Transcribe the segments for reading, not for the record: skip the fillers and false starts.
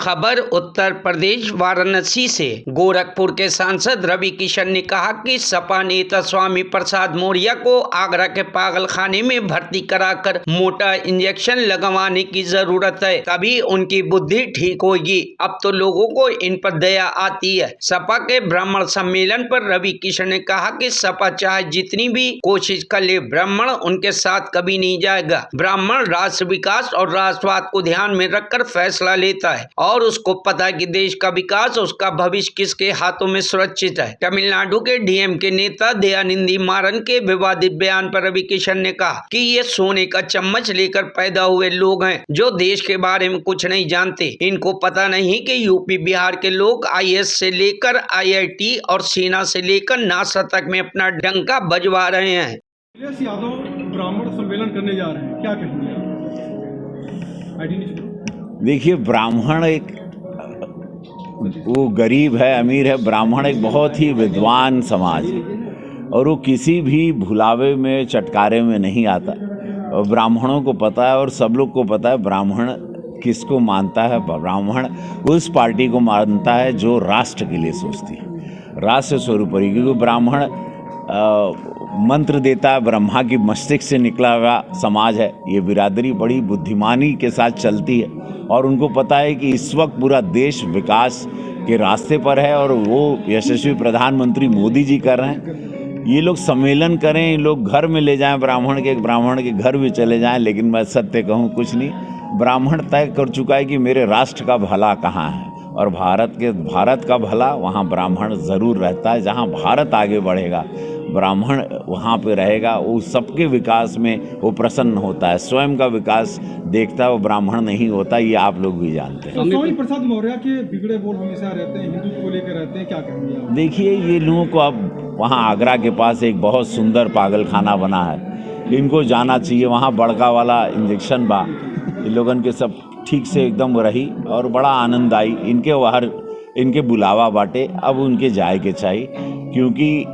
खबर उत्तर प्रदेश वाराणसी से। गोरखपुर के सांसद रवि किशन ने कहा कि सपा नेता स्वामी प्रसाद मौर्य को आगरा के पागलखाने में भर्ती कराकर मोटा इंजेक्शन लगवाने की जरूरत है, तभी उनकी बुद्धि ठीक होगी। अब तो लोगों को इन पर दया आती है। सपा के ब्राह्मण सम्मेलन पर रवि किशन ने कहा कि सपा चाहे जितनी भी कोशिश कर ले, ब्राह्मण उनके साथ कभी नहीं जाएगा। ब्राह्मण राष्ट्र विकास और राष्ट्रवाद को ध्यान में रखकर फैसला लेता है और उसको पता है कि देश का विकास, उसका भविष्य किसके हाथों में सुरक्षित है। तमिलनाडु के डीएमके नेता दयानिधि मारन के विवादित बयान पर रवि किशन ने कहा कि ये सोने का चम्मच लेकर पैदा हुए लोग हैं जो देश के बारे में कुछ नहीं जानते। इनको पता नहीं कि यूपी बिहार के लोग आईएएस से लेकर आईआईटी और सेना से लेकर नासा तक में अपना डंका बजवा रहे हैं। अखिलेश यादव ब्राह्मण सम्मेलन करने जा रहे हैं, क्या कहेंगे आप? देखिए, ब्राह्मण एक वो गरीब है अमीर है, ब्राह्मण एक बहुत ही विद्वान समाज है और वो किसी भी भुलावे में चटकारे में नहीं आता। और ब्राह्मणों को पता है और सब लोग को पता है ब्राह्मण किसको मानता है। ब्राह्मण उस पार्टी को मानता है जो राष्ट्र के लिए सोचती है, राष्ट्र स्वरूपरी। क्योंकि ब्राह्मण मंत्र देता है, ब्रह्मा की मस्तिष्क से निकला हुआ समाज है। ये बिरादरी बड़ी बुद्धिमानी के साथ चलती है और उनको पता है कि इस वक्त पूरा देश विकास के रास्ते पर है और वो यशस्वी प्रधानमंत्री मोदी जी कर रहे हैं। ये लोग सम्मेलन करें, ये लोग घर में ले जाएं ब्राह्मण के घर भी चले जाएं, लेकिन मैं सत्य कहूँ कुछ नहीं। ब्राह्मण तय कर चुका है कि मेरे राष्ट्र का भला कहाँ है और भारत का भला वहाँ ब्राह्मण ज़रूर रहता है। जहाँ भारत आगे बढ़ेगा ब्राह्मण वहाँ पे रहेगा। वो सबके विकास में वो प्रसन्न होता है, स्वयं का विकास देखता है, वो ब्राह्मण नहीं होता। ये आप लोग भी जानते हैं। स्वामी प्रसाद मौर्य के बिगड़े बोल हमेशा रहते हैं, हिंदुत्व को लेकर रहते हैं, क्या कहेंगे आप? देखिए, ये लोगों को अब वहाँ आगरा के पास एक बहुत सुंदर पागलखाना बना है, इनको जाना चाहिए। वहाँ बड़का वाला इंजेक्शन बा, इन लोगन के सब ठीक से एकदम रही और बड़ा आनंद आई। इनके बुलावा बाटे, अब उनके जाए के चाहिए, क्योंकि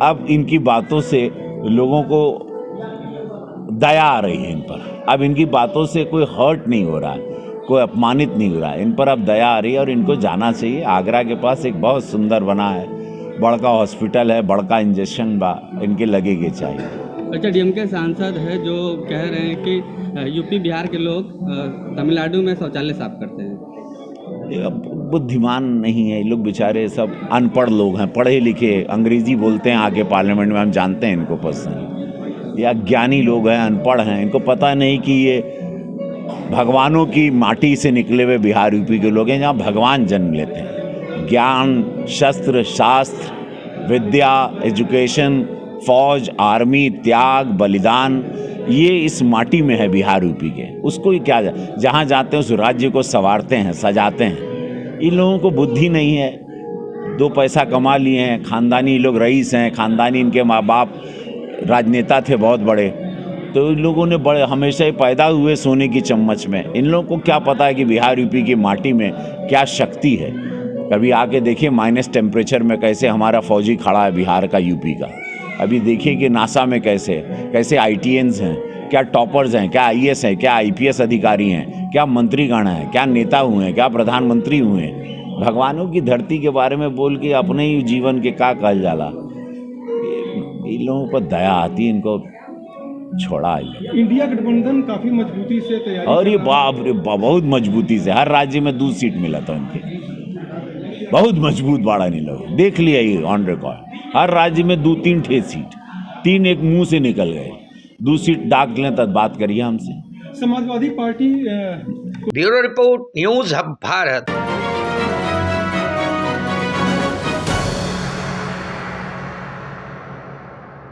अब इनकी बातों से लोगों को दया आ रही है इन पर। अब इनकी बातों से कोई हर्ट नहीं हो रहा है, कोई अपमानित नहीं हो रहा है, इन पर अब दया आ रही है और इनको जाना चाहिए। आगरा के पास एक बहुत सुंदर बना है, बड़का हॉस्पिटल है, बड़का इंजेक्शन बा, इनके लगे के चाहिए। अच्छा, डीएमके सांसद है जो कह रहे हैं कि यूपी बिहार के लोग तमिलनाडु में शौचालय साफ करते हैं। बुद्धिमान नहीं है ये लोग, बेचारे सब अनपढ़ लोग हैं, पढ़े लिखे अंग्रेजी बोलते हैं आके पार्लियामेंट में, हम जानते हैं इनको पर्सनली। ये अज्ञानी लोग हैं, अनपढ़ हैं, इनको पता नहीं कि ये भगवानों की माटी से निकले हुए बिहार यूपी के लोग हैं, जहाँ भगवान जन्म लेते हैं। ज्ञान, शस्त्र, शास्त्र, विद्या, एजुकेशन, फौज, आर्मी, त्याग, बलिदान, ये इस माटी में है बिहार यूपी के। उसको ही क्या, जहाँ जाते हैं उस राज्य को संवारते हैं, सजाते हैं। इन लोगों को बुद्धि नहीं है, दो पैसा कमा लिए हैं, खानदानी लोग रईस हैं, खानदानी इनके माँ बाप राजनेता थे बहुत बड़े, तो इन लोगों ने बड़े हमेशा ही पैदा हुए सोने की चम्मच में। इन लोगों को क्या पता है कि बिहार यूपी की माटी में क्या शक्ति है। कभी आके देखिए माइनस टेम्परेचर में कैसे हमारा फौजी खड़ा है बिहार का, यूपी का। अभी देखिए कि नासा में कैसे आईटीएन्स हैं, क्या टॉपर्स हैं, क्या आईएएस हैं, क्या आईपीएस अधिकारी हैं, क्या मंत्रीगण हैं, क्या नेता हुए हैं, क्या प्रधानमंत्री हुए हैं। भगवानों की धरती के बारे में बोल के अपने ही जीवन के क्या कहल जाला। इन लोगों पर दया आती है, इनको छोड़ा। इंडिया गठबंधन काफी मजबूती से तैयारी, और ये बाप रे बहुत मजबूती से, हर राज्य में 2 सीट मिला था उनके, बहुत मजबूत बाड़ा नहीं लोग, देख लिया ये ऑन रिकॉर्ड। हर राज्य में 2-3 ठे सीट, 3 एक मुंह से निकल गए, 2 सीट डाक लें तब बात करिए हमसे। Samajwadi party bureau report, news hub Bharat.